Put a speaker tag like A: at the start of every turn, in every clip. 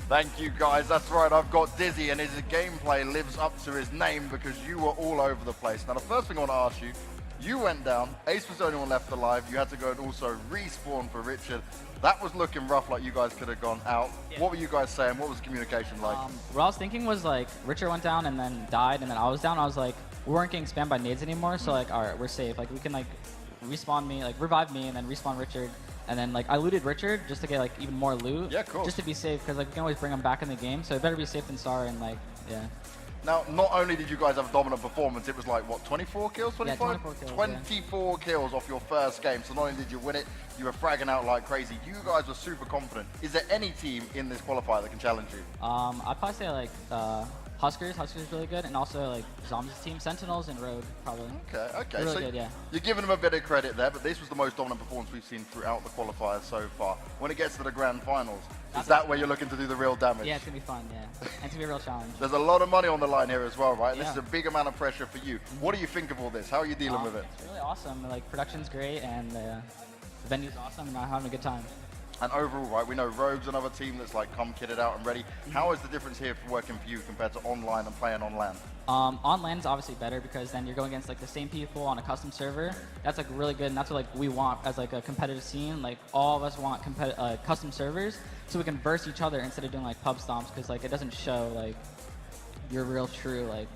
A: Thank you, guys. That's right. I've got Dizzy, and his gameplay lives up to his name because you were all over the place. Now, the first thing I want to ask you, you went down. Ace was the only one left alive. You had to go and also respawn for Richard. That was looking rough, like you guys could have gone out. Yeah. What were you guys saying? What was the communication like?
B: What I was thinking was, like, Richard went down and then died, and then I was down. I was like, we weren't getting spammed by nades anymore, so, like, all right, we're safe. Like, we can, like, respawn me, like, revive me, and then respawn Richard. And then, like, I looted Richard just to get, like, even more loot.
A: Yeah, cool.
B: Just to be safe, because, like, we can always bring him back in the game. So it better be safe than SAR, and, like, yeah.
A: Now, not only did you guys have a dominant performance, it was like, what, 24 kills, 25?
B: Yeah, 24 kills,
A: 24 kills off your first game. So not only did you win it, you were fragging out like crazy. You guys were super confident. Is there any team in this qualifier that can challenge you?
B: I'd probably say, like, Huskers. Huskers is really good, and also, like, Zombies team, Sentinels, and Rogue, probably.
A: Okay.
B: Really
A: so
B: good, yeah.
A: You're giving them a bit of credit there, but this was the most dominant performance we've seen throughout the qualifiers so far. When it gets to the grand finals, is that where you're looking to do the real damage?
B: Yeah, it's going to be fun, yeah. And it's going to be a real challenge.
A: There's a lot of money on the line here as well, right?
B: Yeah.
A: This is a big amount of pressure for you. What do you think of all this? How are you dealing with it?
B: It's really awesome. Like, production's great, and the venue's awesome, and I'm having a good time.
A: And overall, right, we know Rogue's another team that's like come kitted out and ready. How is the difference here for working for you compared to online and playing on LAN?
B: On LAN is obviously better because then you're going against like the same people on a custom server. That's like really good, and that's what like we want as like a competitive scene. Like all of us want custom servers so we can burst each other instead of doing like pub stomps, because like it doesn't show like your real true like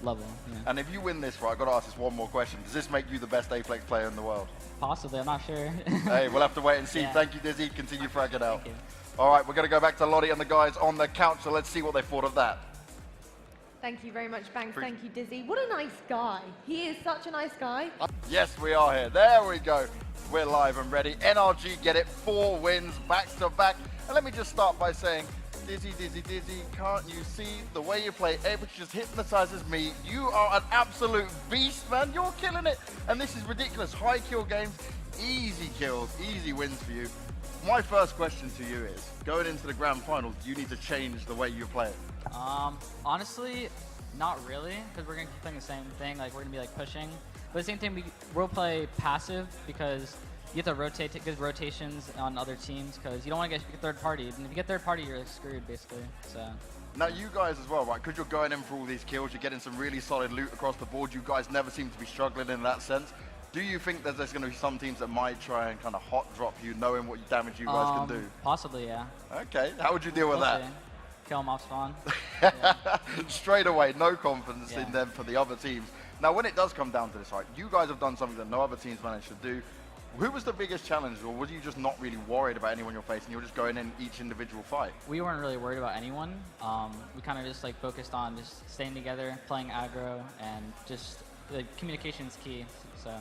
B: level. Yeah.
A: And if you win this, right, I've got to ask this one more question. Does this make you the best Aplex player in the world?
B: Possibly, I'm not sure.
A: Hey, we'll have to wait and see.
B: Yeah.
A: Thank you, Dizzy. Continue fragging out.
B: Thank you.
A: All right, we're going to go back to Lottie and the guys on the couch, so let's see what they thought of that.
C: Thank you very much, Banks. Thank you, Dizzy. What a nice guy. He is such a nice guy.
A: Yes, we are here. There we go. We're live and ready. NRG get it. 4 wins back to back. And let me just start by saying, Dizzy, can't you see the way you play? Which just hypnotizes me. You are an absolute beast, man. You're killing it. And this is ridiculous. High kill games, easy kills, easy wins for you. My first question to you is, going into the grand finals, do you need to change the way you play it?
B: Honestly, not really, because we're going to keep playing the same thing. Like, we're going to be like pushing. But at the same time, we'll play passive because you have to rotate, take good rotations on other teams, because you don't want to get third party. And if you get third party, you're like screwed, basically. So.
A: Now, you guys as well, right? Because you're going in for all these kills, you're getting some really solid loot across the board. You guys never seem to be struggling in that sense. Do you think that there's going to be some teams that might try and kind of hot drop you, knowing what damage you guys can do?
B: Possibly, yeah.
A: Okay, how would you deal with that?
B: See. Kill them off spawn.
A: Straight away, no confidence
B: Yeah.
A: in them for the other teams. Now, when it does come down to this, right, you guys have done something that no other teams managed to do. Who was the biggest challenge, or were you just not really worried about anyone you're facing? You were just going in each individual fight?
B: We weren't really worried about anyone. We kind of just like focused on just staying together, playing aggro, and just communication's key. So.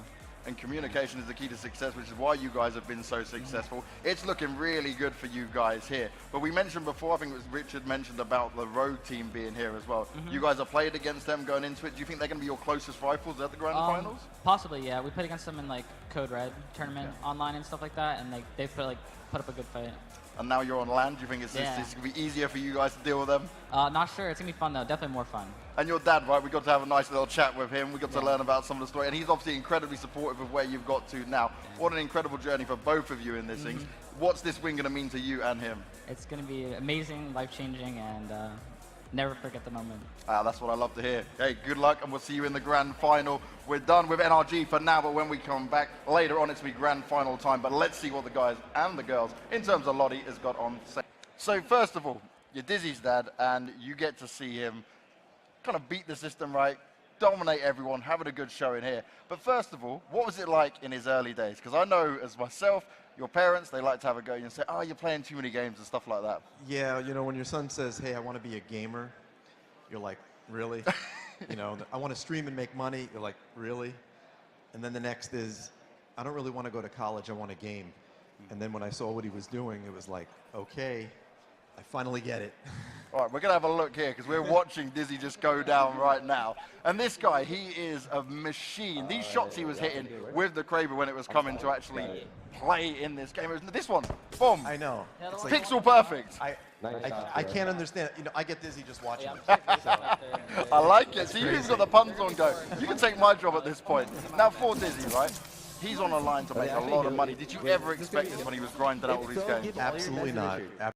A: And communication is the key to success, which is why you guys have been so successful. It's looking really good for you guys here. But we mentioned before, I think it was Richard mentioned about the Rogue team being here as well. You guys have played against them going into it. Do you think they're going to be your closest rivals at the grand finals?
B: Possibly, yeah. We played against them in like Code Red tournament online and stuff like that, and like they put up a good fight.
A: And now you're on land. Do you think it's going to be easier for you guys to deal with them?
B: Not sure. It's going to be fun, though. Definitely more fun.
A: And your dad, right? We got to have a nice little chat with him. We got to learn about some of the story. And he's obviously incredibly supportive of where you've got to now. Yeah. What an incredible journey for both of you in this thing. What's this win going to mean to you and him?
B: It's going to be amazing, life-changing, and never forget the moment.
A: That's what I love to hear. Hey, good luck, and we'll see you in the grand final. We're done with NRG for now, but when we come back later on, it's going to be grand final time. But let's see what the guys and the girls, in terms of Lottie, has got on say. So first of all, you're Dizzy's dad, and you get to see him kind of beat the system, right? Dominate everyone, having a good show in here. But first of all, what was it like in his early days? Because I know, as myself, your parents, they like to have a go and say, oh, you're playing too many games and stuff like that.
D: Yeah, you know, when your son says, hey, I want to be a gamer, you're like, really? You know, I want to stream and make money, you're like, really? And then the next is, I don't really want to go to college, I want to game. And then when I saw what he was doing, it was like, okay, I finally get it.
A: All right, we're going to have a look here because we're watching Dizzy just go down right now. And this guy, he is a machine. These shots he was hitting with the Kraber when it was coming to actually play in this game. It was this one, boom.
D: I know.
A: It's like, pixel perfect.
D: I can't understand. You know, I get dizzy just watching
A: I like it. See, you've got the puns on go. You can take my job at this point. Now for Dizzy, right? He's on a line to make a lot of money. Did you ever expect this when he was grinding out all these games?
D: Absolutely not.